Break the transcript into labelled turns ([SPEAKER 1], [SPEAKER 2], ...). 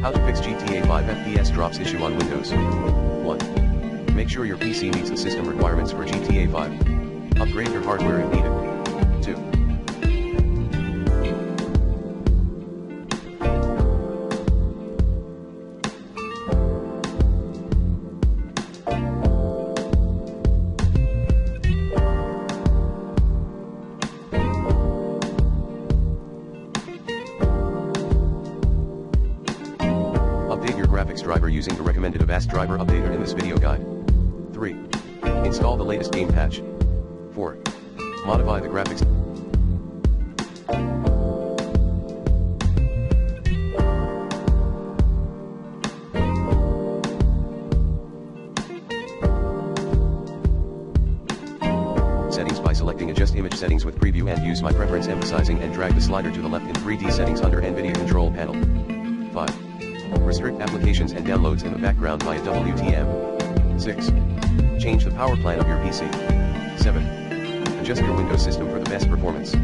[SPEAKER 1] How to fix GTA 5 FPS drops issue on Windows. 1. Make sure your PC meets the system requirements for GTA 5. Upgrade your hardware if needed. 2. Update your graphics driver using the recommended FPS driver updater in this video guide. 3. Install the latest game patch. 4. Modify the graphics. Settings by selecting Adjust Image Settings with Preview and use My Preference emphasizing and drag the slider to the left in 3D settings under NVIDIA Control Panel. 5. Restrict applications and downloads in the background via WTM. 6. Change the power plan of your PC. 7. Adjust your Windows system for the best performance.